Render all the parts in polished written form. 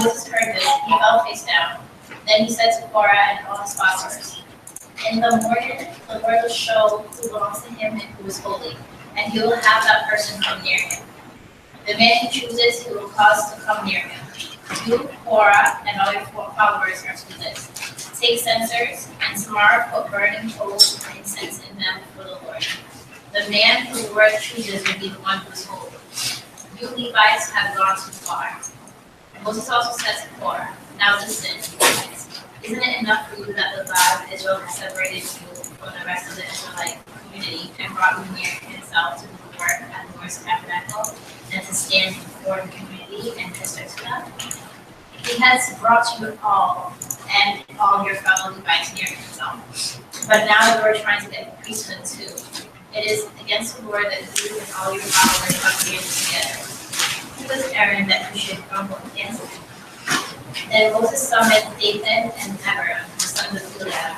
Moses heard this, he fell face down. Then he said to Korah and all his followers, "In the morning, the Lord will show who belongs to him and who is holy, and he will have that person come near him. The man he chooses, he will cause to come near him. You, Korah, and all your followers are to do this. Take censers, and tomorrow put burning coals of incense in them before the Lord. The man who the Lord chooses will be the one who is holy. You Levites have gone too far." Moses also said to Korah, "Now listen, isn't it enough for you that the God of Israel has separated you from the rest of the Israelite community and brought you near himself to do the work at the Lord's tabernacle and to stand before the community and minister to them? He has brought you all and all your fellow Levites near himself. But now the Lord trying to get the priesthood too. It is against the Lord that you and all your followers are created together. Who is Aaron that you should grumble against him?" Then Moses summoned Dathan and Abiram, the sons of Gilead,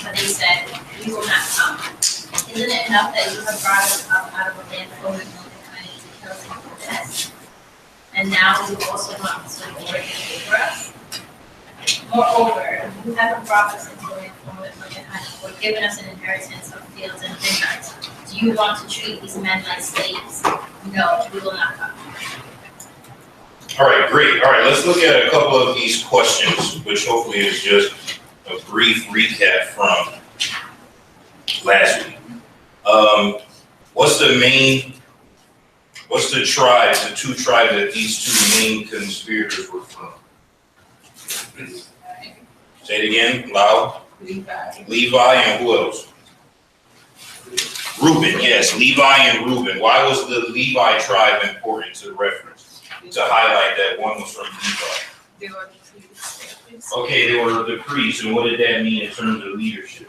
but they said, "We will not come. Isn't it enough that you have brought us up out of a land full of milk and honey to kill some of us? And now you also want to the Lord over us? Moreover, you haven't brought us into a land full of milk and honey, or given us an inheritance of fields and vineyards. Do you want to treat these men like slaves? No, we will not come." All right, great. All right, let's look at a couple of these questions, which hopefully is just a brief recap from last week. What's the tribes, the two tribes that these two main conspirators were from? Say it again, loud. Levi and who else? Reuben, yes, Levi and Reuben. Why was the Levi tribe important to reference? To highlight that one was from Levi. They were the priests. Okay, they were the priests, and what did that mean in terms of leadership?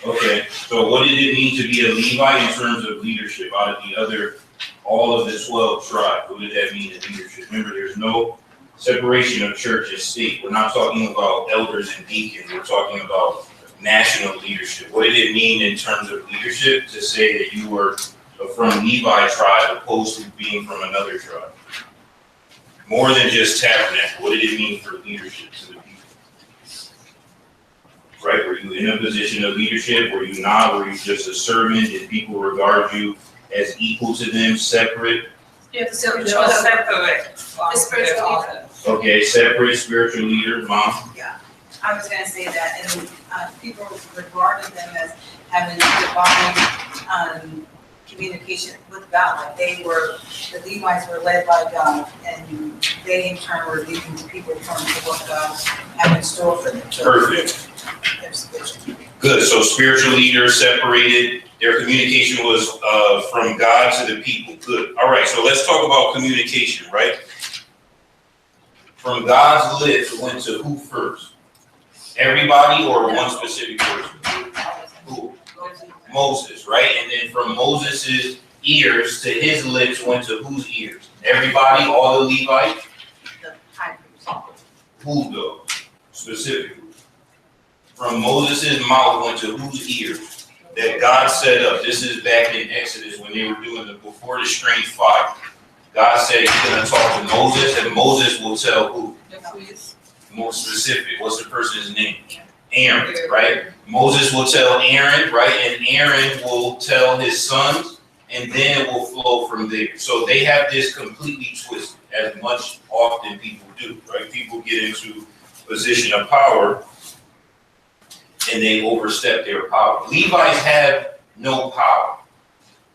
Okay, so what did it mean to be a Levi in terms of leadership out of all of the 12 tribes? What did that mean in leadership? Remember, there's no separation of church and state. We're not talking about elders and deacons. We're talking about national leadership. What did it mean in terms of leadership to say that you were from Levi tribe opposed to being from another tribe? More than just tabernacle. What did it mean for leadership to the people? Right? Were you in a position of leadership? Were you not? Were you just a servant? Did people regard you as equal to them, separate? Yeah, the spiritual separate. The spiritual leader. Okay, separate spiritual leader, Mom. Yeah, I was going to say that, and people regarded them as having divine communication with God. Like the Levites were led by God, and they in turn were leading the people from what God had in store for them. Perfect. Good. So spiritual leaders separated. Their communication was from God to the people. Good. All right. So let's talk about communication, right? From God's lips, it went to who first? Everybody or one specific person? Who? Moses, right? And then from Moses' ears to his lips went to whose ears? Everybody, all the Levites? Who though? Specifically. From Moses' mouth went to whose ears? That God set up. This is back in Exodus when they were doing it before the strange fire. God said he's going to talk to Moses, and Moses will tell who? More specific. What's the person's name? Aaron, right? Moses will tell Aaron, right? And Aaron will tell his sons, and then it will flow from there. So they have this completely twisted, as much often people do, right? People get into a position of power, and they overstep their power. Levites have no power.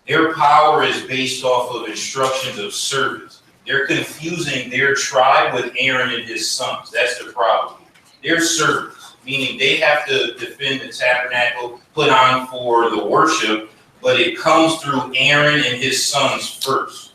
Their power is based off of instructions of service. They're confusing their tribe with Aaron and his sons. That's the problem. They're servants, meaning they have to defend the tabernacle, put on for the worship, but it comes through Aaron and his sons first.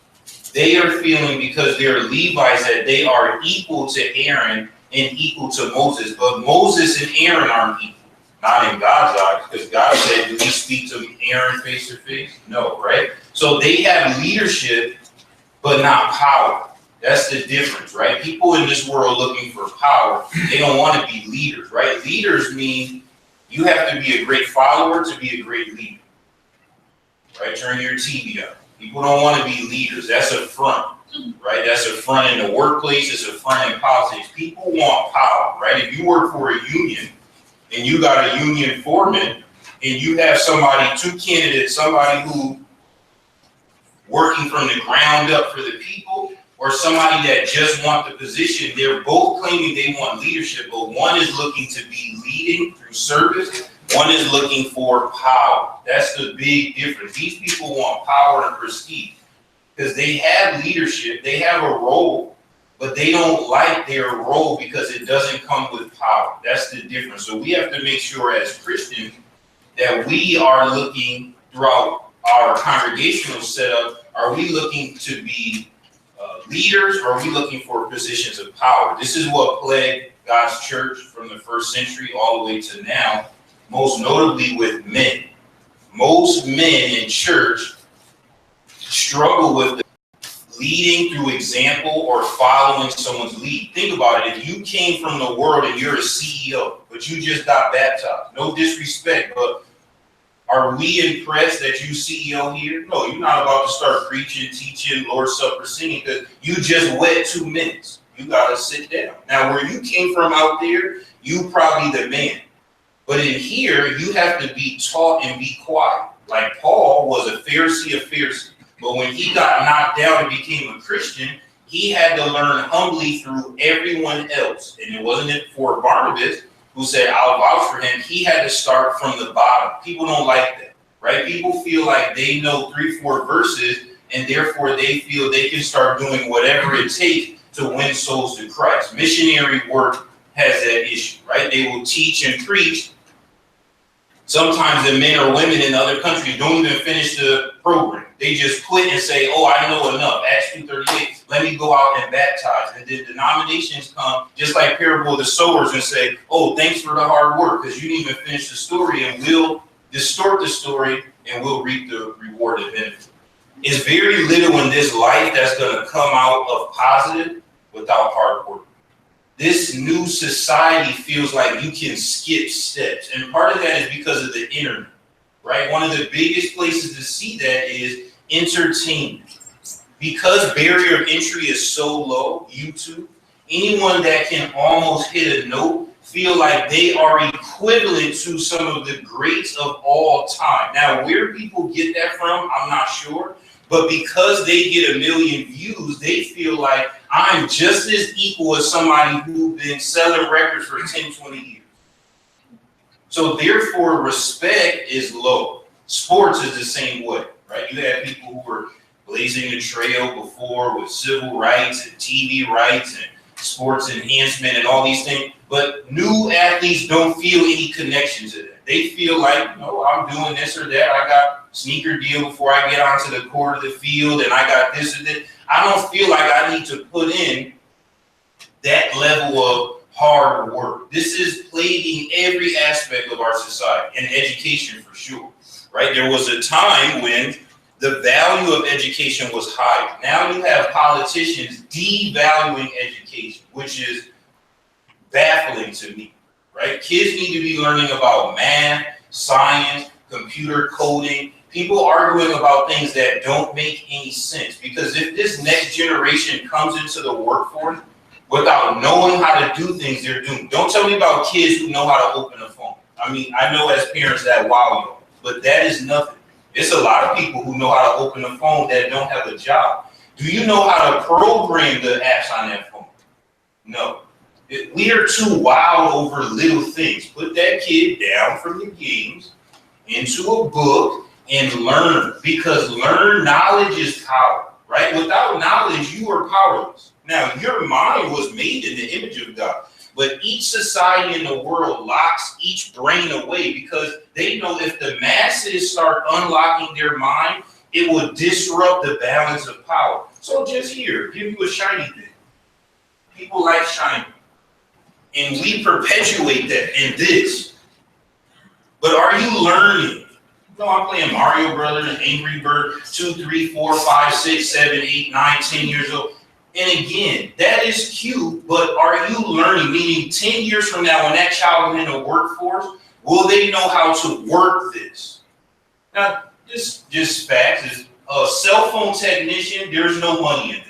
They are feeling, because they're Levites, that they are equal to Aaron and equal to Moses, but Moses and Aaron aren't equal. Not in God's eyes, because God said, do we speak to Aaron face to face? No, right? So they have leadership, but not power. That's the difference, right? People in this world looking for power, they don't want to be leaders, right? Leaders mean you have to be a great follower to be a great leader, right? Turn your TV on. People don't want to be leaders. That's a front, right? That's a front in the workplace. It's a front in politics. People want power, right? If you work for a union and you got a union foreman and you have somebody, two candidates, somebody who working from the ground up for the people, or somebody that just want the position, they're both claiming they want leadership, but one is looking to be leading through service, one is looking for power. That's the big difference. These people want power and prestige because they have leadership, they have a role, but they don't like their role because it doesn't come with power. That's the difference. So we have to make sure as Christians that we are looking throughout our congregational setup, are we looking to be leaders, or are we looking for positions of power? This is what plagued God's church from the first century all the way to now, most notably with men. Most men in church struggle with leading through example or following someone's lead. Think about it. If you came from the world and you're a CEO, but you just got baptized, no disrespect, but are we impressed that you CEO here? No, you're not about to start preaching, teaching, Lord's Supper, singing, because you just wet 2 minutes. You got to sit down. Now, where you came from out there, you probably the man. But in here, you have to be taught and be quiet. Like Paul was a Pharisee of Pharisees. But when he got knocked down and became a Christian, he had to learn humbly through everyone else. And it wasn't for Barnabas, who said, I'll vouch for him. He had to start from the bottom. People don't like that, right? People feel like they know 3-4 verses, and therefore they feel they can start doing whatever it takes to win souls to Christ. Missionary work has that issue, right? They will teach and preach. Sometimes the men or women in other countries don't even finish the program. They just quit and say, oh, I know enough. Acts 2:38, let me go out and baptize. And then denominations come, just like parable of the sowers, and say, oh, thanks for the hard work, because you didn't even finish the story, and we'll distort the story, and we'll reap the reward and benefit. It's very little in this life that's going to come out of positive without hard work. This new society feels like you can skip steps. And part of that is because of the internet, right? One of the biggest places to see that is entertainment. Because barrier of entry is so low, YouTube, anyone that can almost hit a note feel like they are equivalent to some of the greats of all time. Now, where people get that from, I'm not sure. But because they get 1 million views, they feel like I'm just as equal as somebody who's been selling records for 10, 20 years. So therefore, respect is low. Sports is the same way, right? You have people who were blazing the trail before with civil rights and TV rights and sports enhancement and all these things. But new athletes don't feel any connection to that. They feel like, no, I'm doing this or that. I got sneaker deal before I get onto the court of the field, and I got this or that. I don't feel like I need to put in that level of hard work. This is plaguing every aspect of our society, and education for sure, right? There was a time when the value of education was high. Now you have politicians devaluing education, which is baffling to me, right? Kids need to be learning about math, science, computer coding, people arguing about things that don't make any sense. Because if this next generation comes into the workforce without knowing how to do things, they're doomed. Don't tell me about kids who know how to open a phone. I mean, I know as parents that wow you, but that is nothing. It's a lot of people who know how to open a phone that don't have a job. Do you know how to program the apps on that phone? No. We are too wild over little things. Put that kid down from the games into a book and learn, because knowledge is power, right? Without knowledge, you are powerless. Now, your mind was made in the image of God, but each society in the world locks each brain away because they know if the masses start unlocking their mind, it will disrupt the balance of power. So just here, give you a shiny thing. People like shiny. And we perpetuate that in this. But are you learning? No, I'm playing Mario Brothers and Angry Bird, 2, 3, 4, 5, 6, 7, 8, 9, 10 years old. And again, that is cute, but are you learning? Meaning 10 years from now, when that child is in the workforce, will they know how to work this? Now, just facts is a cell phone technician, there's no money in that.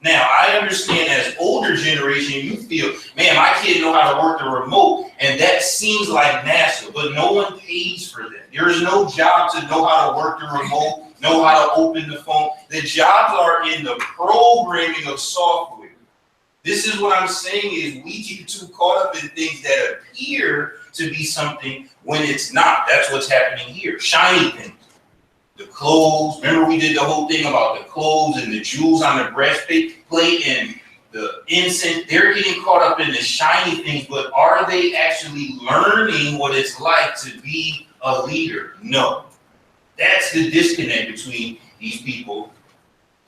Now, I understand as older generation, you feel, man, my kid know how to work the remote, and that seems like NASA, but no one pays for that. There is no job to know how to work the remote, know how to open the phone. The jobs are in the programming of software. This is what I'm saying is we get too caught up in things that appear to be something when it's not. That's what's happening here. Shiny things. The clothes, remember we did the whole thing about the clothes and the jewels on the breastplate and the incense. They're getting caught up in the shiny things, but are they actually learning what it's like to be a leader? No. That's the disconnect between these people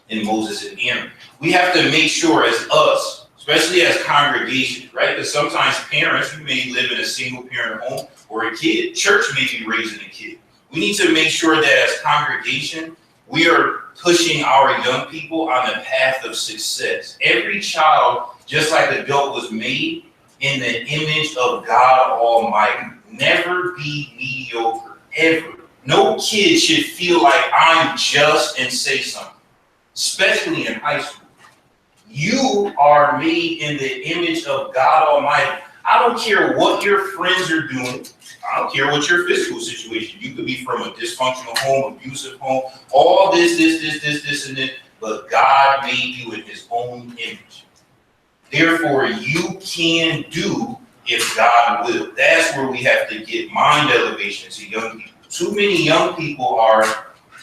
and Moses and Aaron. We have to make sure as us, especially as congregations, right? Because sometimes parents, you may live in a single parent home or a kid. Church may be raising a kid. We need to make sure that as congregation, we are pushing our young people on the path of success. Every child, just like adult, was made in the image of God Almighty. Never be mediocre, ever. No kid should feel like I'm just and say something, especially in high school. You are made in the image of God Almighty. I don't care what your friends are doing. I don't care what your physical situation. You could be from a dysfunctional home, abusive home, all this, and this. But God made you in his own image. Therefore, you can do if God will. That's where we have to get mind elevation to young people. Too many young people are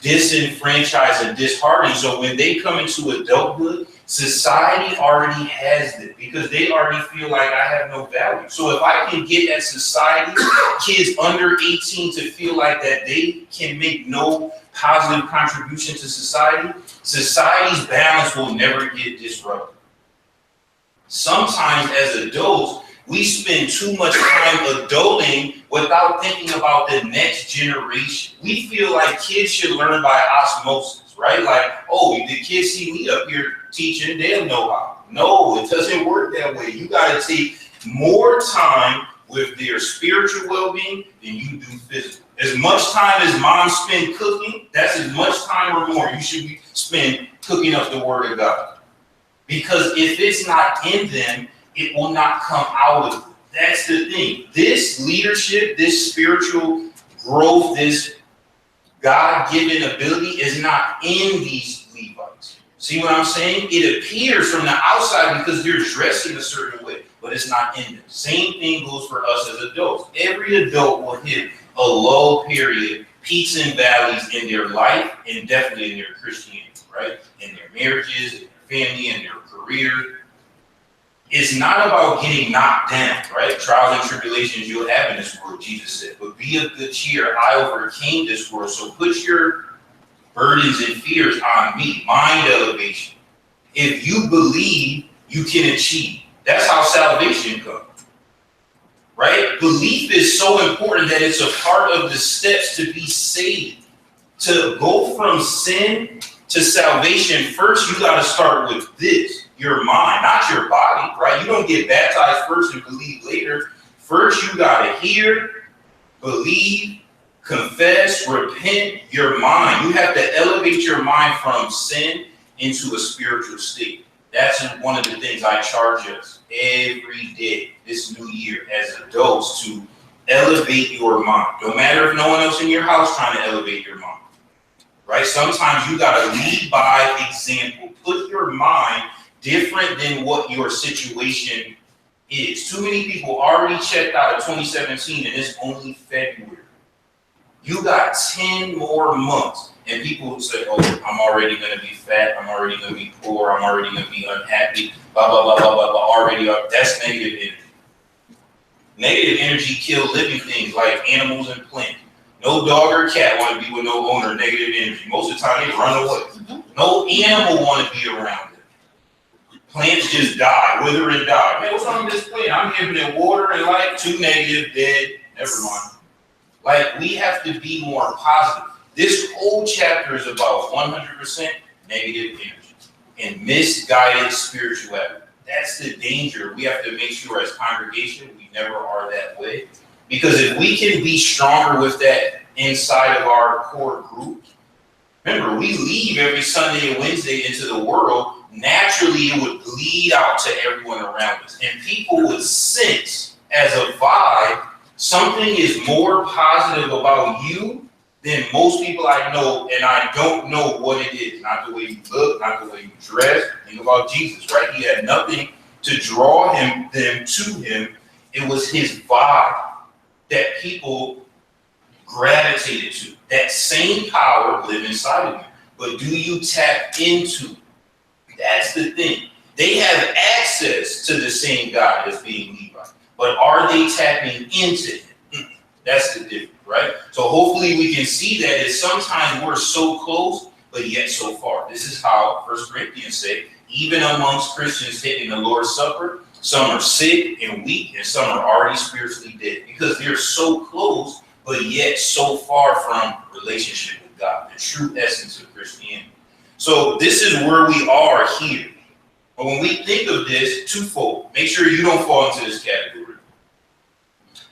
disenfranchised and disheartened. So when they come into adulthood, society already has it because they already feel like I have no value. So if I can get at society, kids under 18 to feel like that they can make no positive contribution to society, society's balance will never get disrupted. Sometimes as adults, we spend too much time adulting without thinking about the next generation. We feel like kids should learn by osmosis, right? Like, oh, the kids see me up here teaching, they'll know how. No, it doesn't work that way. You got to take more time with their spiritual well-being than you do physical. As much time as moms spend cooking, that's as much time or more you should spend cooking up the Word of God. Because if it's not in them, it will not come out of them. That's the thing. This leadership, this spiritual growth, this God-given ability is not in these Levites. See what I'm saying? It appears from the outside because they're dressed in a certain way, but it's not in them. Same thing goes for us as adults. Every adult will hit a low period, peaks and valleys in their life, and definitely in their Christianity, right? In their marriages, in their family, in their career. It's not about getting knocked down, right? Trials and tribulations you'll have in this world, Jesus said. But be of good cheer. I overcame this world. So put your burdens and fears on me. Mind elevation. If you believe, you can achieve. That's how salvation comes. Right? Belief is so important that it's a part of the steps to be saved. To go from sin to salvation, first you got to start with this. Your mind, not your body, right? You don't get baptized first and believe later. First, you got to hear, believe, confess, repent your mind. You have to elevate your mind from sin into a spiritual state. That's one of the things I charge us every day this new year as adults to elevate your mind. No matter if no one else in your house trying to elevate your mind, right? Sometimes you got to lead by example. Put your mind different than what your situation is. Too many people already checked out of 2017 and it's only February. You got 10 more months and people say, oh, I'm already going to be fat. I'm already going to be poor. I'm already going to be unhappy. Blah, blah, blah, blah, blah, blah. Already up. That's negative energy. Negative energy kills living things like animals and plants. No dog or cat want to be with no owner. Negative energy. Most of the time they run away. No animal want to be around it. Plants just die, wither and die. Man, what's wrong with this plant? I'm giving it water and light. Too negative, dead. Never mind. Like, we have to be more positive. This whole chapter is about 100% negative energy and misguided spirituality. That's the danger. We have to make sure as congregation we never are that way. Because if we can be stronger with that inside of our core group, Remember, we leave every Sunday and Wednesday into the world. Naturally, it would bleed out to everyone around us. And people would sense as a vibe, something is more positive about you than most people I know, and I don't know what it is. Not the way you look, not the way you dress. Think about Jesus, right? He had nothing to draw them to him. It was his vibe that people gravitated to. That same power live inside of you. But do you tap into? That's the thing. They have access to the same God as being Levi. But are they tapping into him? That's the difference, right? So hopefully we can see that sometimes we're so close, but yet so far. This is how 1 Corinthians say, even amongst Christians taking the Lord's Supper, some are sick and weak, and some are already spiritually dead. Because they're so close, but yet so far from relationship with God, the true essence of Christianity. So this is where we are here. But when we think of this, twofold. Make sure you don't fall into this category.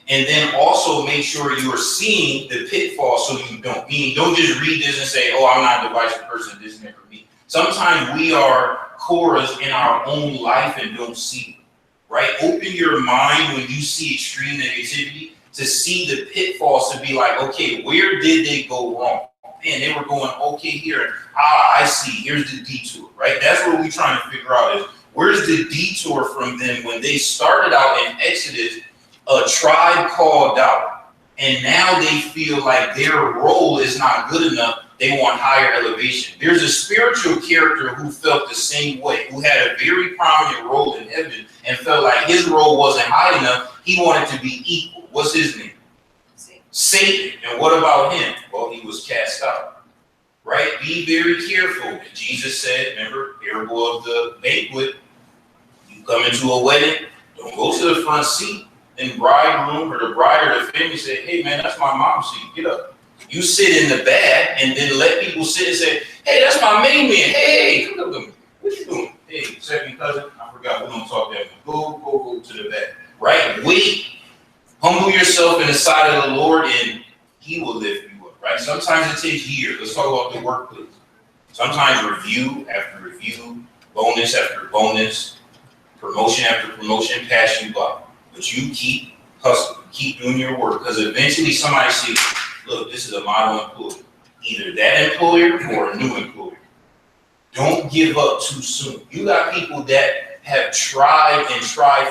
And then also make sure you are seeing the pitfall so you don't. Meaning, don't just read this and say, oh, I'm not a divisive person, this is never me. Sometimes we are Korahs in our own life and don't see it, right? Open your mind when you see extreme negativity to see the pitfalls, to be like, okay, where did they go wrong? Man, they were going okay here. I see, here's the detour, right? That's what we're trying to figure out is, where's the detour from them when they started out in Exodus, a tribe called out, and now they feel like their role is not good enough. They want higher elevation. There's a spiritual character who felt the same way, who had a very prominent role in heaven and felt like his role wasn't high enough. He wanted to be equal. What's his name? Satan. And what about him? Well, he was cast out, right? Be very careful. And Jesus said, remember, parable of the banquet, you come into a wedding, don't go to the front seat. And bridegroom or the bride or the family say, hey man, that's my mom's seat, get up. You sit in the back and then let people sit and say, hey, that's my main man. Hey, come up with me. What you doing? Hey, second cousin, I forgot, we don't talk that much. Go to the back, right? Wait. Humble yourself in the sight of the Lord and he will lift you up, right? Sometimes it takes years. Let's talk about the workplace. Sometimes review after review, bonus after bonus, promotion after promotion pass you by. But you keep hustling, keep doing your work, because eventually somebody sees, look, this is a model employee. Either that employer or a new employer. Don't give up too soon. You got people that have tried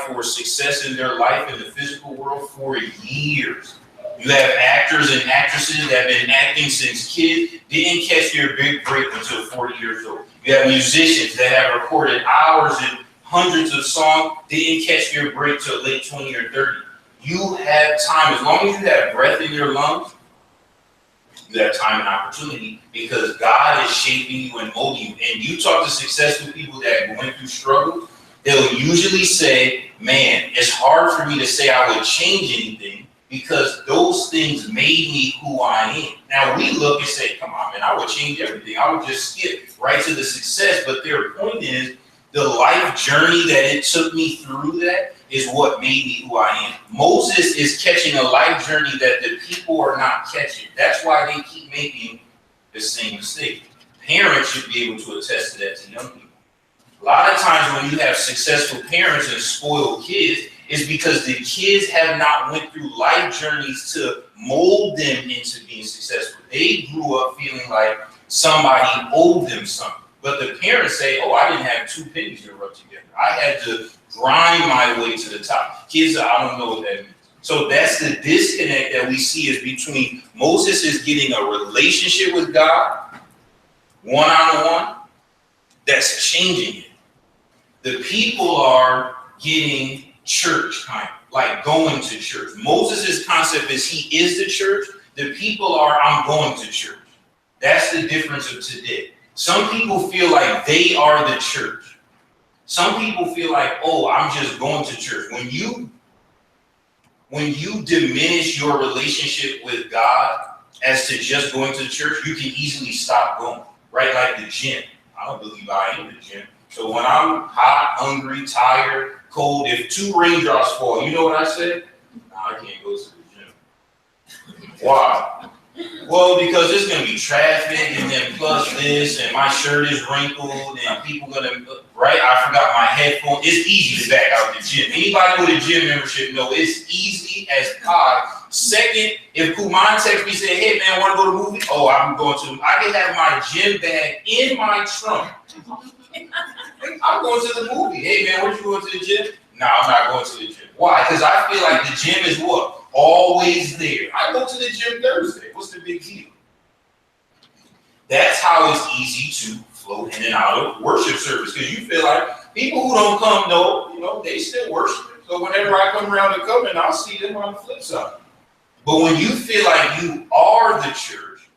for success in their life in the physical world for years. You have actors and actresses that have been acting since kids, didn't catch their big break until 40 years old. You have musicians that have recorded hours and hundreds of songs, didn't catch their break till late 20 or 30. You have time. As long as you have breath in your lungs, you have time and opportunity, because God is shaping you and molding you. And you talk to successful people that are going through struggles, they'll usually say, man, it's hard for me to say I would change anything because those things made me who I am. Now we look and say, come on, man, I would change everything. I would just skip right to the success. But their point is, the life journey that it took me through that is what made me who I am. Moses is catching a life journey that the people are not catching. That's why they keep making the same mistake. Parents should be able to attest to that to young people. A lot of times when you have successful parents and spoiled kids, it's because the kids have not went through life journeys to mold them into being successful. They grew up feeling like somebody owed them something. But the parents say, oh, I didn't have 2 pennies to rub together. I had to grind my way to the top. Kids, I don't know what that means. So that's the disconnect that we see is between Moses is getting a relationship with God, one-on-one, that's changing it. The people are getting church kind of, like going to church. Moses' concept is he is the church. The people are, I'm going to church. That's the difference of today. Some people feel like they are the church. Some people feel like, oh, I'm just going to church. When you diminish your relationship with God as to just going to the church, you can easily stop going, right? Like the gym. I don't believe I am the gym. So when I'm hot, hungry, tired, cold, if 2 raindrops fall, you know what I say? Nah, I can't go to the gym. Why? Well, because there's gonna be traffic, and then plus this, and my shirt is wrinkled, and people gonna, right? I forgot my headphones. It's easy to back out the gym. Anybody with a gym membership know it's easy as pie. Second, if Kuman texts me and say, "Hey man, want to go to the movie?" Oh, I'm going to. I can have my gym bag in my trunk. I'm going to the movie. Hey man, what you going to the gym? No, I'm not going to the gym. Why? Because I feel like the gym is what? Always there. I go to the gym Thursday. What's the big deal? That's how it's easy to flow in and out of worship service. Because you feel like people who don't come know, they still worship. So whenever I come around to come in, I'll see them on the flip side. But when you feel like you are the church,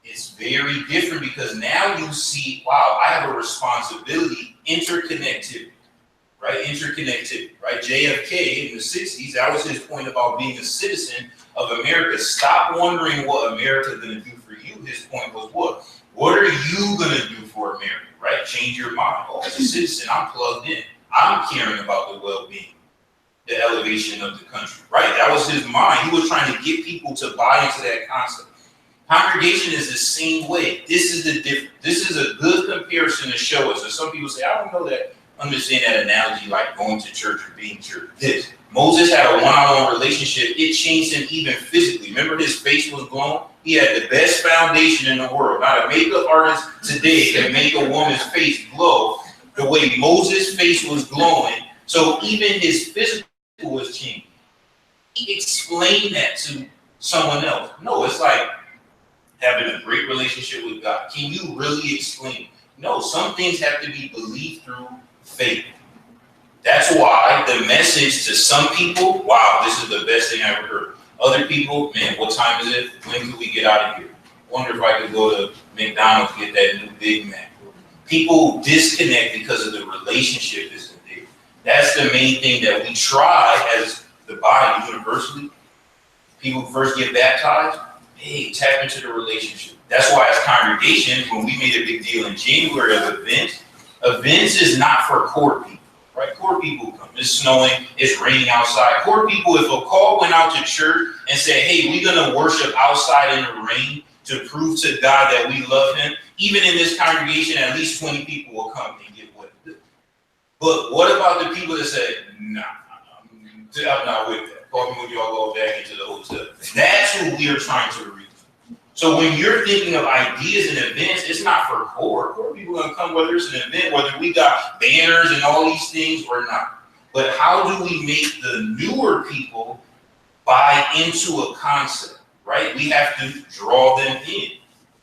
it's very different because now you see, wow, I have a responsibility, interconnectivity. Right, interconnectivity, right? JFK in the 60s, that was his point about being a citizen of America. Stop wondering what America is going to do for you. His point was what? What are you going to do for America, right? Change your mind. Oh, as a citizen, I'm plugged in. I'm caring about the well-being, the elevation of the country, right? That was his mind. He was trying to get people to buy into that concept. Congregation is the same way. This is the difference. This is a good comparison to show us. And some people say, I don't know that. Understand that analogy like going to church or being church. This. Moses had a one-on-one relationship. It changed him even physically. Remember his face was glowing? He had the best foundation in the world. Not a makeup artist today can make a woman's face glow the way Moses' face was glowing. So even his physical was changing. He explained that to someone else. No, it's like having a great relationship with God. Can you really explain? No, some things have to be believed through faith. That's why the message to some people, wow, this is the best thing I ever heard. Other people, man, what time is it? When can we get out of here? Wonder if I could go to McDonald's and get that new Big Mac. People disconnect because of the relationship isn't there. That's the main thing that we try as the body universally. People first get baptized, hey, tap into the relationship. That's why as congregation, when we made a big deal in January of events is not for core people, right? Core people come. It's snowing, it's raining outside. Core people, if a call went out to church and said, hey, we're going to worship outside in the rain to prove to God that we love him, even in this congregation, at least 20 people will come and get what it is. But what about the people that say, nah, I'm not with that. Call me when y'all go back into the hotel. That's who we are trying to reach. So when you're thinking of ideas and events, it's not for core. Core people are going to come whether it's an event, whether we got banners and all these things or not. But how do we make the newer people buy into a concept, right? We have to draw them in,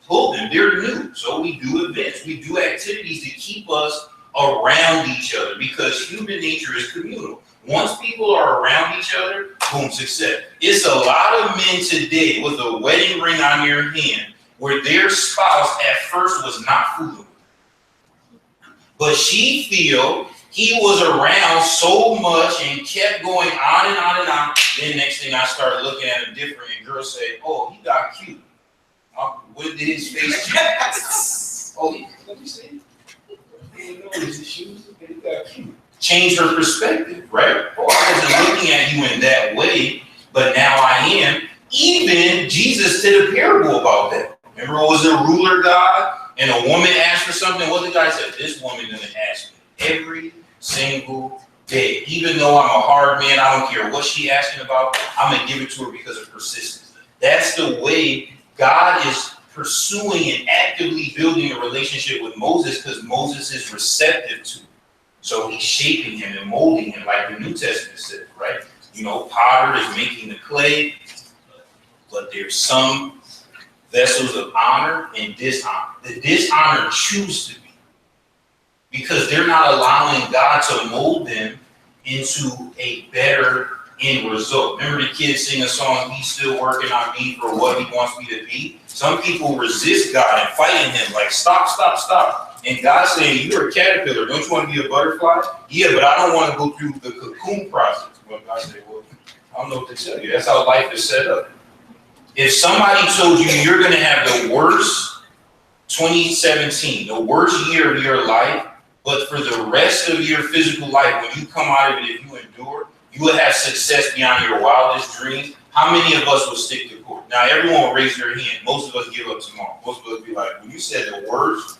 pull them. They're new. So we do events. We do activities to keep us around each other because human nature is communal. Once people are around each other, boom, success. It's a lot of men today with a wedding ring on your hand where their spouse at first was not fooling with them. But she feel he was around so much and kept going on and on and on. Then next thing I started looking at him different and girls say, oh, he got cute. When did his face change? Oh, let me see. His shoes, he got cute. Change her perspective, right? Oh, I wasn't looking at you in that way, but now I am. Even Jesus did a parable about that. Remember, it was a ruler God, and a woman asked for something. What the guy said? This woman gonna ask me every single day. Even though I'm a hard man, I don't care what she asking about, I'm gonna give it to her because of persistence. That's the way God is pursuing and actively building a relationship with Moses because Moses is receptive to it. So he's shaping him and molding him like the New Testament said, right? You know, potter is making the clay, but there's some vessels of honor and dishonor. The dishonor choose to be because they're not allowing God to mold them into a better end result. Remember the kids sing a song, he's still working on me for what he wants me to be? Some people resist God and fighting him like, stop, stop, stop. And God's saying, you're a caterpillar. Don't you want to be a butterfly? Yeah, but I don't want to go through the cocoon process. Well, God said, well, I don't know what to tell you. That's how life is set up. If somebody told you you're going to have the worst 2017, the worst year of your life, but for the rest of your physical life, when you come out of it, if you endure, you will have success beyond your wildest dreams. How many of us will stick to Korah? Now, everyone will raise their hand. Most of us give up tomorrow. Most of us be like, when you said the words,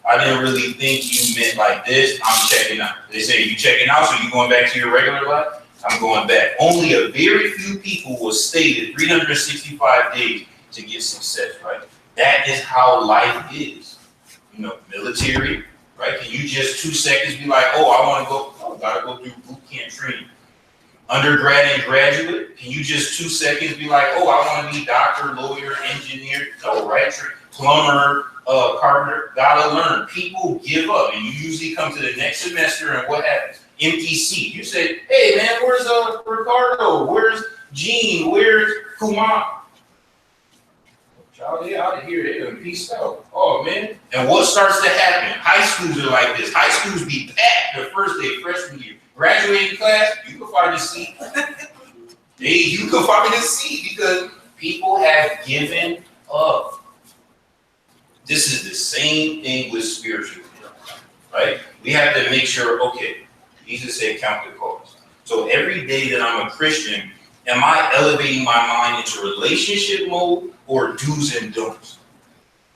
I didn't really think you meant like this. I'm checking out. They say, you checking out, so you going back to your regular life? I'm going back. Only a very few people will stay the 365 days to get success, right? That is how life is. You know, military, right? Can you just 2 seconds be like, oh, I want to go, oh, gotta go through boot camp training. Undergrad and graduate, can you just 2 seconds be like, oh, I want to be doctor, lawyer, engineer, no, right? Plumber, carpenter, gotta learn. People give up, and you usually come to the next semester, and what happens? Empty seat. You say, hey man, where's Ricardo? Where's Gene? Where's Kumar? Y'all, they out of here, they done peace out. Oh man. And what starts to happen? High schools are like this. High schools be packed the first day, freshman year. Graduating class, you can find a seat. You can find a seat because people have given up. This is the same thing with spiritual growth, right? We have to make sure, okay, Jesus said count the cost. So every day that I'm a Christian, am I elevating my mind into relationship mode or do's and don'ts?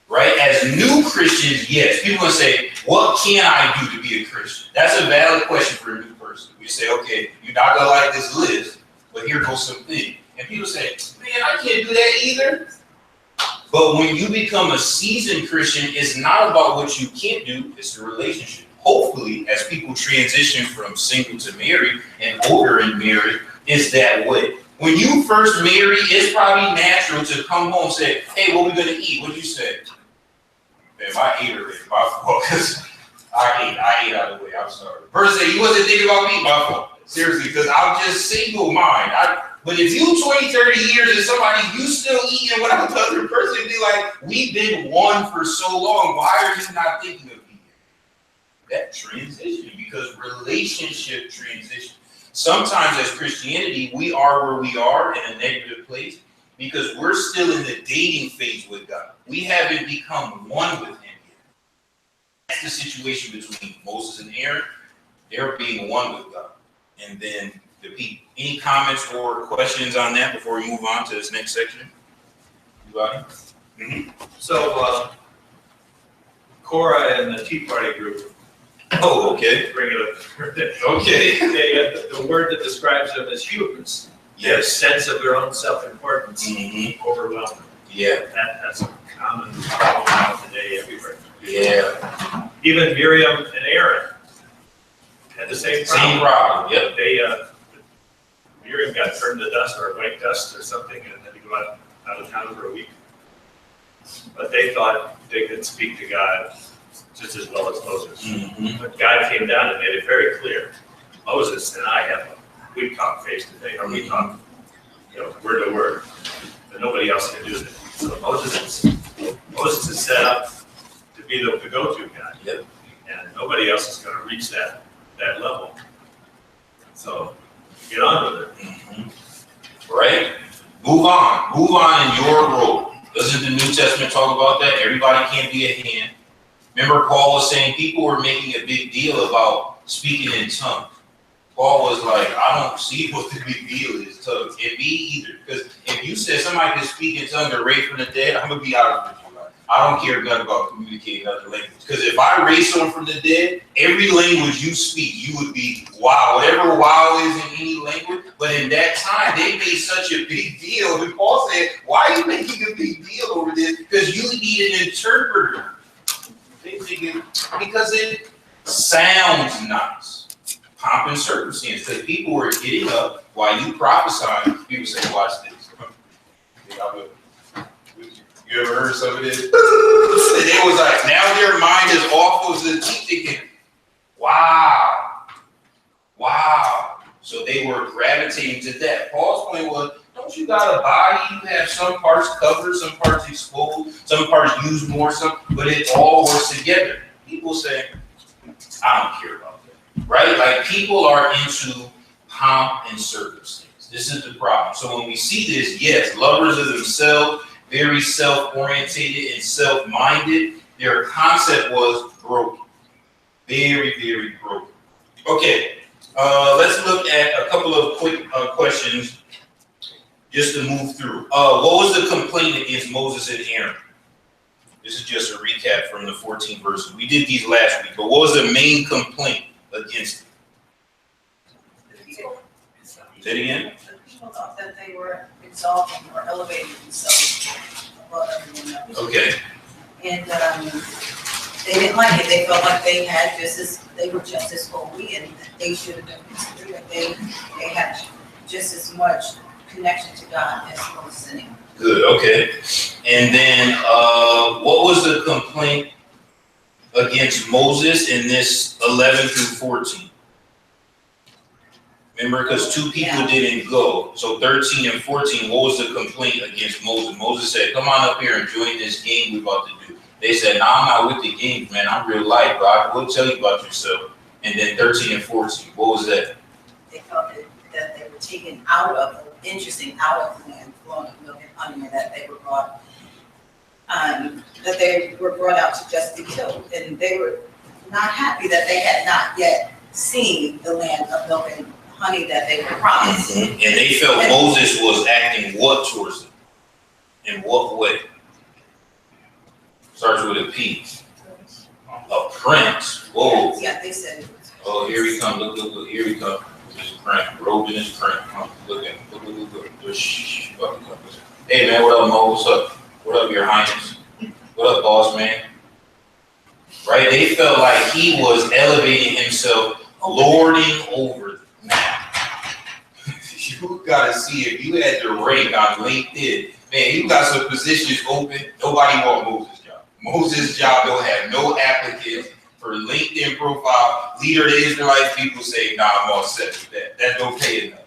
Right? As new Christians, yes, people will say, what can I do to be a Christian? That's a valid question for a new person. We say, okay, you're not going to like this list, but here goes some things. And people say, man, I can't do that either. But when you become a seasoned Christian, it's not about what you can't do, it's the relationship. Hopefully, as people transition from single to married and older in marriage, it's that way. When you first marry, it's probably natural to come home and say, hey, what we going to eat? What'd you say? Man, my eater is my fault, because I ate out of the way, I'm sorry. Person say, you wasn't thinking about me, my fault. Seriously, because I'm just single mind. But if you 20, 30 years and somebody, you still eating without the other person, be like, we've been one for so long, why are you not thinking of me? That transition, because relationship transition. Sometimes as Christianity, we are where we are in a negative place because we're still in the dating phase with God. We haven't become one with him yet. That's the situation between Moses and Aaron. They're being one with God. And then the people. Any comments or questions on that before we move on to this next section? Anybody? Mm-hmm. So, Korah and the Tea Party group. Oh, okay. Bring it up. Okay. The word that describes them as hubris. Yes. Sense of their own self-importance. Mm-hmm. Overwhelming. Yeah. That's a common problem today everywhere. Yeah. Even Miriam and Aaron had the same problem. Same problem. Yep. Miriam got turned to dust or white dust or something and had to go out of town for a week. But they thought they could speak to God just as well as Moses. Mm-hmm. But God came down and made it very clear. Moses and I we talk face to face, or we talk, word to word. But nobody else can do that. So Moses is set up to be the go-to guy. Yep. And nobody else is going to reach that level. So get on with it. Mm-hmm. Right? Move on in your role. Doesn't the New Testament talk about that? Everybody can't be a hand. Remember Paul was saying people were making a big deal about speaking in tongues. Paul was like, I don't see what the big deal is, tongues. And me either. Because if you said somebody can speak in tongues or raise from the dead, I'm going to be honest with you. I don't care nothing about communicating other languages. Because if I raise someone from the dead, every language you speak, you would be wow. Whatever wow is in any language. But in that time, they made such a big deal. And Paul said, why are you making a big deal over this? Because you need an interpreter. They think because it sounds nice. Pomp and circumstance. Because people were getting up while you prophesying. People say, watch this. You ever heard some of this? It was like, now their mind is off of the teaching. Wow. So they were gravitating to that. Paul's point was, don't you got a body? You have some parts covered, some parts exposed, some parts used more, but it all works together. People say, I don't care about that. Right? Like people are into pomp and circumstance. This is the problem. So when we see this, yes, lovers of themselves, very self-orientated and self-minded, their concept was broken. Very, very broken. Okay, let's look at a couple of quick questions. just to move through. What was the complaint against Moses and Aaron? This is just a recap from the 14 verses. We did these last week, but what was the main complaint against them? Say it again. People thought that they were exalting or elevating themselves above everyone else. Okay. And they didn't like it. They felt like they were just as holy, and they should have been considered that they had just as much connection to God as Moses and Aaron. Good. Okay. And then what was the complaint against Moses in this 11 through 14? Remember, because two people didn't go. So 13 and 14, what was the complaint against Moses? Moses said, come on up here and join this game we're about to do. They said, no, I'm not with the games, man. I'm real life, God. We'll tell you about yourself. And then 13 and 14, what was that? They felt that they were taken out of the land, flowing with milk and honey, and that they were brought out to just be killed. And they were not happy that they had not yet seen the land of milk and honey that they were promised. And they felt Moses was acting what towards them? In what way? Starts with a P. A prince. Whoa. Yeah, they said. Oh, here he comes. Look. Here he comes. His prince. Robed in his prince. Look at him. Look. Shh. Hey, man, what up, Mo? What's up? What up, Your Highness? What up, boss man? Right? They felt like he was elevating himself, lording over them. Now, you gotta see if you had to rank on LinkedIn, man, you got some positions open. Nobody want Moses' job. Moses' job don't have no applicants for LinkedIn profile. Leader of the Israelites, people say, nah, I'm all set with that. That don't pay enough.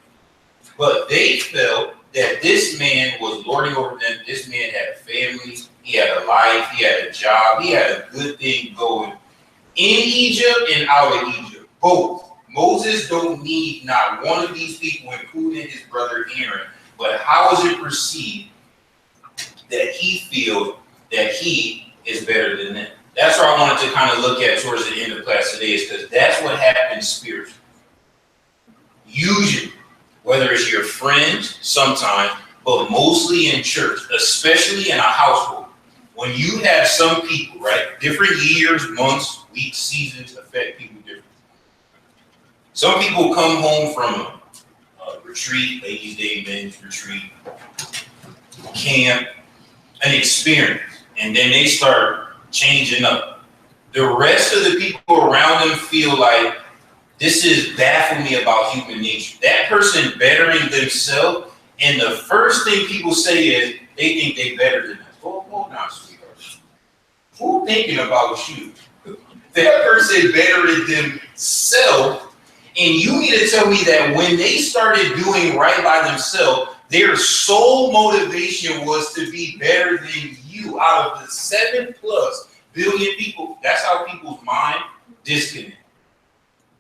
But they felt that this man was lording over them. This man had a family. He had a life. He had a job. He had a good thing going in Egypt and out of Egypt. Both. Moses don't need not one of these people, including his brother Aaron. But how is it perceived that he feels that he is better than them? That's what I wanted to kind of look at towards the end of class today, is because that's what happens spiritually. Usually, whether it's your friends, sometimes, but mostly in church, especially in a household, when you have some people, right, different years, months, weeks, seasons affect people differently. Some people come home from a retreat, ladies' day, men's retreat, camp, an experience, and then they start changing up. The rest of the people around them feel like this is baffling me about human nature. That person bettering themselves, and the first thing people say is they think they better than us. Oh, hold on, sweetheart. Who thinking about you? That person bettering themselves. And you need to tell me that when they started doing right by themselves, their sole motivation was to be better than you. Out of the 7+ billion people, that's how people's mind disconnect.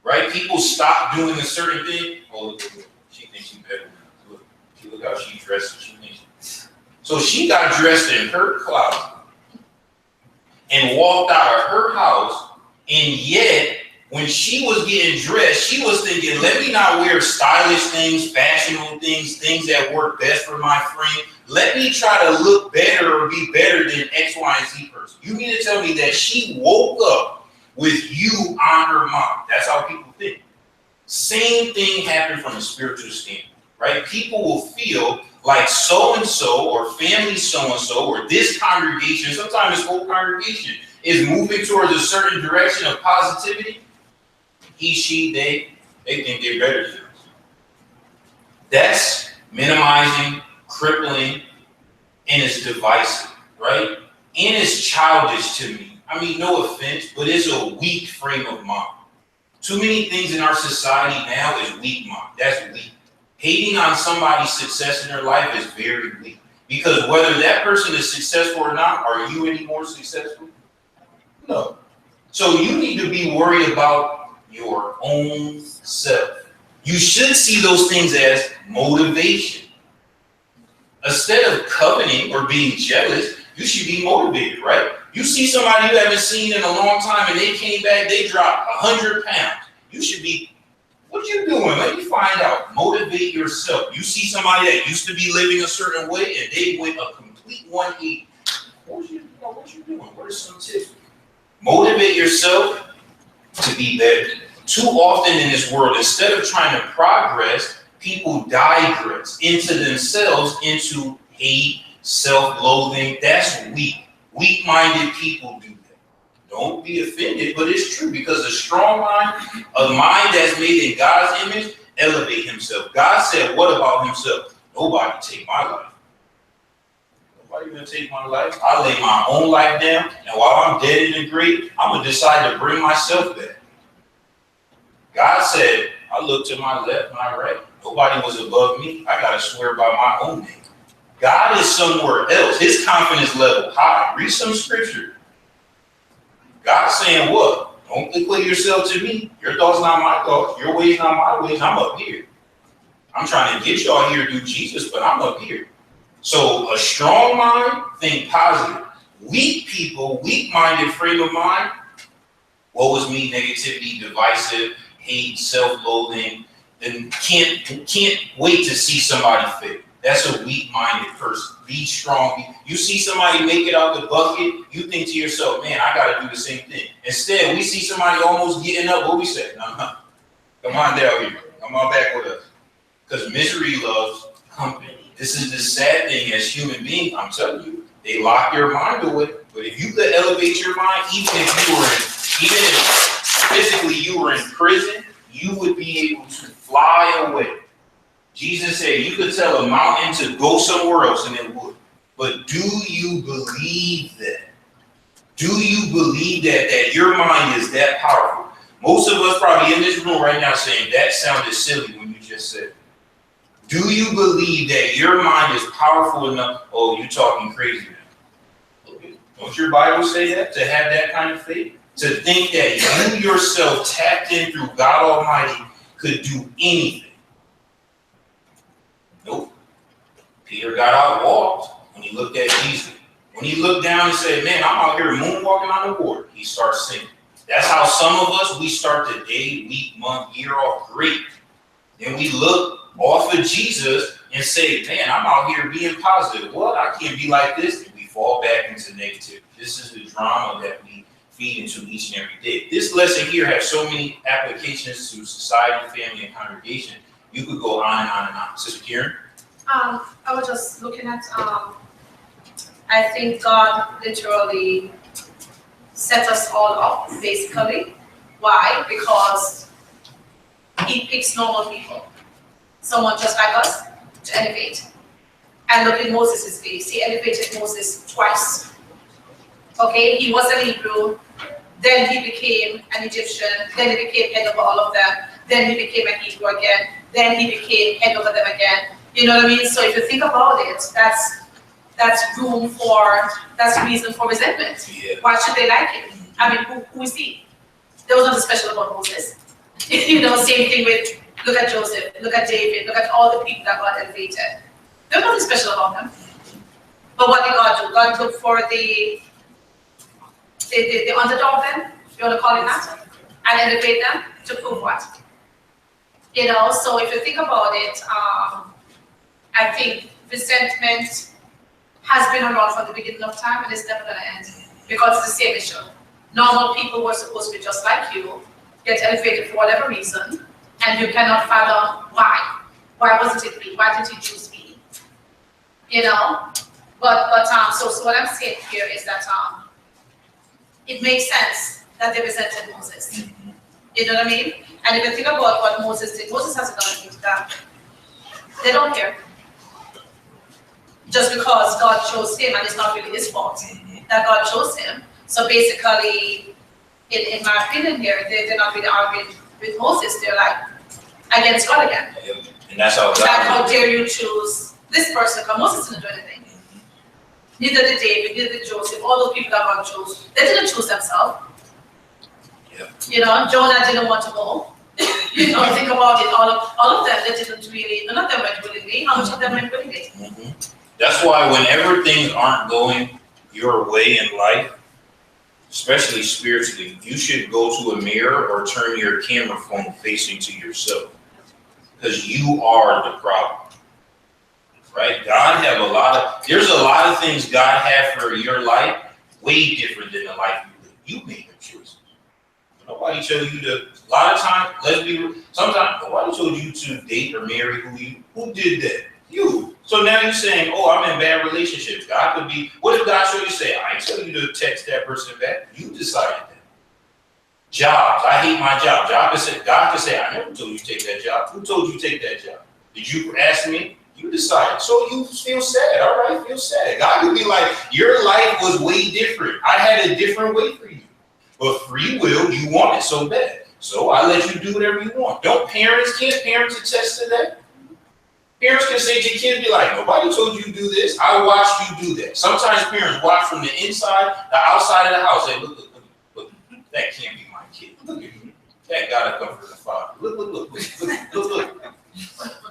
Right? People stop doing a certain thing. Oh, look. She thinks she's better than us. Look how she dressed. So she got dressed in her closet and walked out of her house, and yet when she was getting dressed, she was thinking, let me not wear stylish things, fashionable things, things that work best for my frame. Let me try to look better or be better than X, Y, and Z person. You mean to tell me that she woke up with you on her mind? That's how people think. Same thing happened from a spiritual standpoint, right? People will feel like so-and-so or family so-and-so or this congregation, sometimes this whole congregation is moving towards a certain direction of positivity. He, she, they think they're better than us. That's minimizing, crippling, and it's divisive, right? And it's childish to me. I mean, no offense, but it's a weak frame of mind. Too many things in our society now is weak mind. That's weak. Hating on somebody's success in their life is very weak. Because whether that person is successful or not, are you any more successful? No. So you need to be worried about your own self. You should see those things as motivation. Instead of coveting or being jealous, you should be motivated, right? You see somebody you haven't seen in a long time and they came back, they dropped 100 pounds. You should be, What you doing? Let me find out. Motivate yourself. You see somebody that used to be living a certain way and they went a complete 180. What you doing? What are some tips? Motivate yourself to be better. Too often in this world, instead of trying to progress, people digress into themselves, into hate, self-loathing. That's weak. Weak-minded people do that. Don't be offended, but it's true, because a strong mind, a mind that's made in God's image, elevate himself. God said, what about himself? Nobody take my life. Nobody gonna take my life. I lay my own life down, and while I'm dead in the grave, I'm gonna decide to bring myself back. God said, I look to my left, my right. Nobody was above me. I gotta swear by my own name. God is somewhere else. His confidence level high. Read some scripture. God's saying what? Don't equate yourself to me. Your thoughts not my thoughts. Your ways not my ways. I'm up here. I'm trying to get y'all here to do Jesus, but I'm up here. So a strong mind, think positive. Weak people, weak-minded frame of mind, woe is me, negativity, divisive, hate, self-loathing, and can't wait to see somebody fail. That's a weak-minded person. Be strong. You see somebody make it out the bucket, you think to yourself, man, I got to do the same thing. Instead, we see somebody almost getting up, what we say? No. Come on down here. Come on back with us. Because misery loves company. This is the sad thing as human beings. I'm telling you, they lock your mind away. But if you could elevate your mind, even if physically you were in prison, you would be able to fly away. Jesus said you could tell a mountain to go somewhere else and it would. But do you believe that? Do you believe that your mind is that powerful? Most of us probably in this room right now saying that sounded silly when you just said it. Do you believe that your mind is powerful enough? Oh, you're talking crazy now. Okay. Don't your Bible say that? To have that kind of faith? To think that you yourself tapped in through God Almighty could do anything. Nope. Peter got outwalked when he looked at Jesus. When he looked down and said, man, I'm out here moonwalking on the water, he starts singing. That's how some of us, we start the day, week, month, year off great. Then we look off of Jesus and say, man, I'm out here being positive. Well, I can't be like this. And we fall back into negativity. This is the drama that we feed into each and every day. This lesson here has so many applications to society, family, and congregation. You could go on and on and on. Sister Karen? I was just looking at, I think God literally set us all up, basically. Why? Because he picks normal people. Someone just like us to elevate. And look at Moses' face. He elevated Moses twice. Okay, he was an Hebrew, then he became an Egyptian, then he became head over all of them, then he became an Hebrew again, then he became head over them again. You know what I mean? So if you think about it, that's reason for resentment. Yeah. Why should they like it? I mean, who is he? There was nothing special about Moses. You know, same thing with, look at Joseph, look at David, look at all the people that God elevated. There was nothing special about them. But what did God do? God looked for the underdog then, if you want to call it that, and elevate them to prove what? You know, so if you think about it, I think resentment has been around from the beginning of time and it's never going to end because it's the same issue. Normal people who are supposed to be just like you get elevated for whatever reason, and you cannot fathom why. Why wasn't it me? Why didn't he choose me? You know? So what I'm saying here is that it makes sense that they resented Moses. You know what I mean? And if you think about what Moses did, Moses hasn't done anything to them. They don't care. Just because God chose him, and it's not really his fault that God chose him. So basically, in my opinion here, they're not really arguing with Moses. They're like against God again. And that's how God. Like, how dare you choose this person? Because Moses didn't do anything. Neither did David, neither did Joseph. All those people that God chose, they didn't choose themselves. Yeah. You know, Jonah didn't want to go. You know, think about it. All of them, they didn't really. None of them went willingly. How much of them went willingly? That's why whenever things aren't going your way in life, especially spiritually, you should go to a mirror or turn your camera phone facing to yourself, because you are the problem. Right? There's a lot of things God had for your life way different than the life you live. You made the choices. Nobody told you to, a lot of times, sometimes nobody told you to date or marry who did that? You. So now you're saying, oh, I'm in bad relationships. God could be, what if God showed you say, I ain't tell you to text that person back. You decided that. Jobs, I hate my job. God could say, I never told you to take that job. Who told you to take that job? Did you ask me? You decided. So you feel sad. All right, feel sad. God could be like, your life was way different. I had a different way for you. But free will, you want it so bad. So I let you do whatever you want. Can't parents attest to that? Parents can say to your kids, be like, nobody told you to do this. I watched you do that. Sometimes parents watch from the inside, the outside of the house. Say, look, that can't be my kid. Look at me. That gotta come from the father. Look.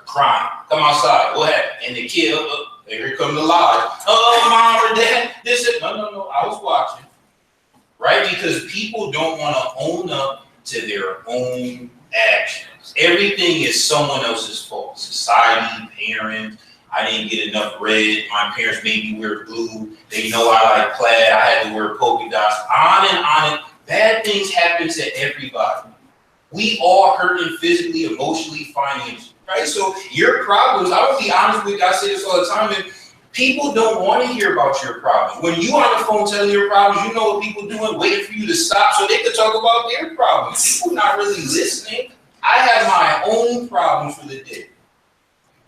Crying. Come outside. What happened? And the kid, here come the lie. Oh, mom or dad, this is, no, I was watching. Right? Because people don't want to own up to their own actions. Everything is someone else's fault. Society, parents, I didn't get enough red. My parents made me wear blue. They know I like plaid. I had to wear polka dots. On and on. Bad things happen to everybody. We all hurting physically, emotionally, financially. Right? So your problems, I will be honest with you, I say this all the time, and people don't want to hear about your problems. When you on the phone telling your problems, you know what people doing, waiting for you to stop so they can talk about their problems. People not really listening. I have my own problems for the day.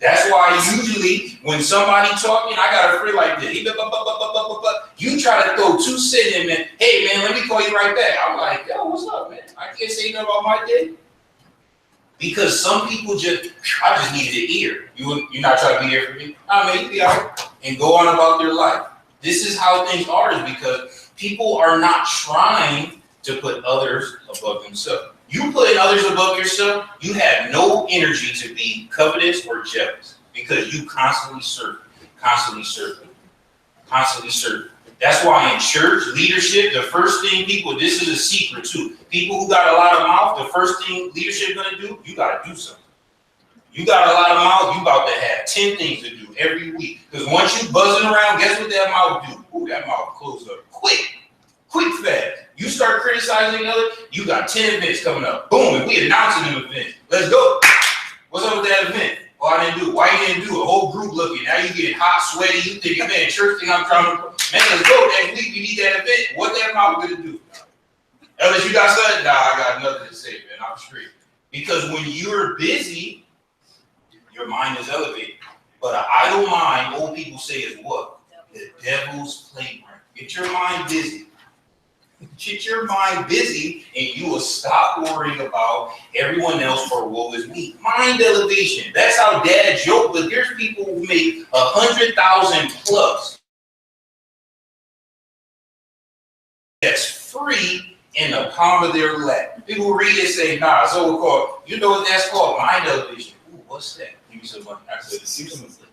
That's why usually when somebody talking, I got a friend like this. You try to throw 2 cents in, man. Hey, man, let me call you right back. I'm like, yo, what's up, man? I can't say nothing about my day. Because some people I just needed an ear. You're not trying to be here for me? I mean, you be all right. And go on about their life. This is how things are, is because people are not trying to put others above themselves. You putting others above yourself, you have no energy to be covetous or jealous, because you constantly serve. That's why in church leadership, the first thing this is a secret too. People who got a lot of mouth, the first thing leadership gonna do, you gotta do something. You got a lot of mouth, you about to have 10 things to do every week. Because once you buzzing around, guess what that mouth do? Ooh, that mouth close up quick, fast. You start criticizing others, you got 10 events coming up. Boom, and we announcing them events. Let's go. What's up with that event? Oh, I didn't do it. Why you didn't do it? Whole group looking. Now you getting hot, sweaty. You thinking, man, church thing I'm trying to, man, let's go next week. We need that event. What that mouth gonna do? Ellis, you got something? Nah, I got nothing to say, man. I'm straight. Because when you're busy, your mind is elevated. But an idle mind, old people say, is what? The devil's playground. Get your mind busy. Get your mind busy, and you will stop worrying about everyone else or woe is me. Mind elevation. That's how dad joke, but there's people who make 100,000 plus. That's free in the palm of their lap. People read it and say, nah, so it's called, you know what that's called? Mind elevation. Ooh, what's that? Give me some money. I said, give me some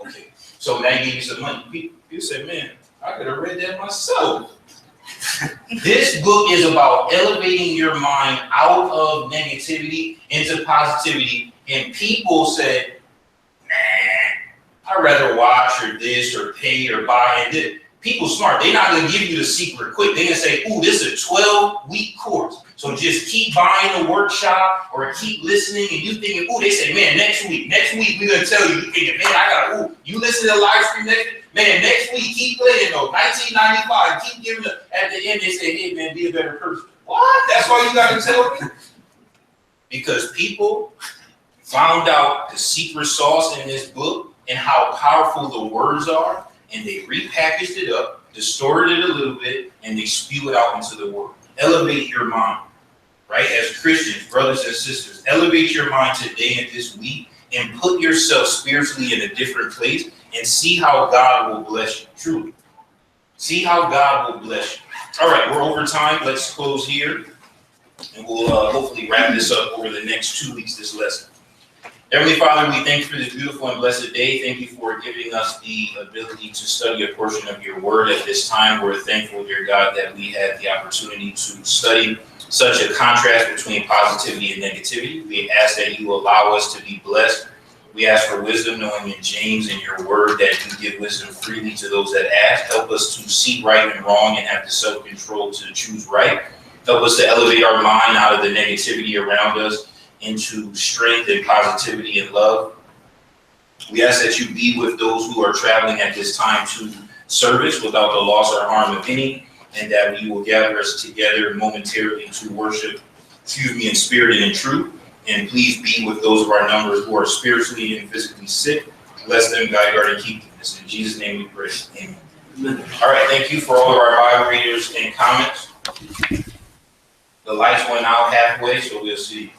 money. Okay. So now you give me some money. People say, man, I could have read that myself. This book is about elevating your mind out of negativity into positivity. And people say, nah, I'd rather watch or this or pay or buy. And this. People smart. They're not going to give you the secret quick. They're going to say, ooh, this is a 12-week course. So just keep buying the workshop or keep listening. And you thinking, ooh, they say, man, next week we're going to tell you. You thinking, man, you listen to the live stream next week. Man, next week, keep playing though. 1995, keep giving it. At the end, they say, hey, man, be a better person. What? That's why you got to tell me? Because people found out the secret sauce in this book and how powerful the words are, and they repackaged it up, distorted it a little bit, and they spew it out into the world. Elevate your mind, right? As Christians, brothers and sisters, elevate your mind today and this week and put yourself spiritually in a different place and see how God will bless you, truly. See how God will bless you. All right, we're over time. Let's close here, and we'll hopefully wrap this up over the next 2 weeks, this lesson. Heavenly Father, we thank you for this beautiful and blessed day. Thank you for giving us the ability to study a portion of your word at this time. We're thankful, dear God, that we had the opportunity to study such a contrast between positivity and negativity. We ask that you allow us to be blessed. We ask for wisdom, knowing in James and your word that you give wisdom freely to those that ask. Help us to see right and wrong and have the self-control to choose right. Help us to elevate our mind out of the negativity around us into strength and positivity and love. We ask that you be with those who are traveling at this time to service without the loss or harm of any, and that we will gather us together momentarily to worship, in spirit and in truth. And please be with those of our numbers who are spiritually and physically sick. Bless them, guide, guard, and keep them. In Jesus' name we pray. Amen. All right, thank you for all of our Bible readers and comments. The lights went out halfway, so we'll see.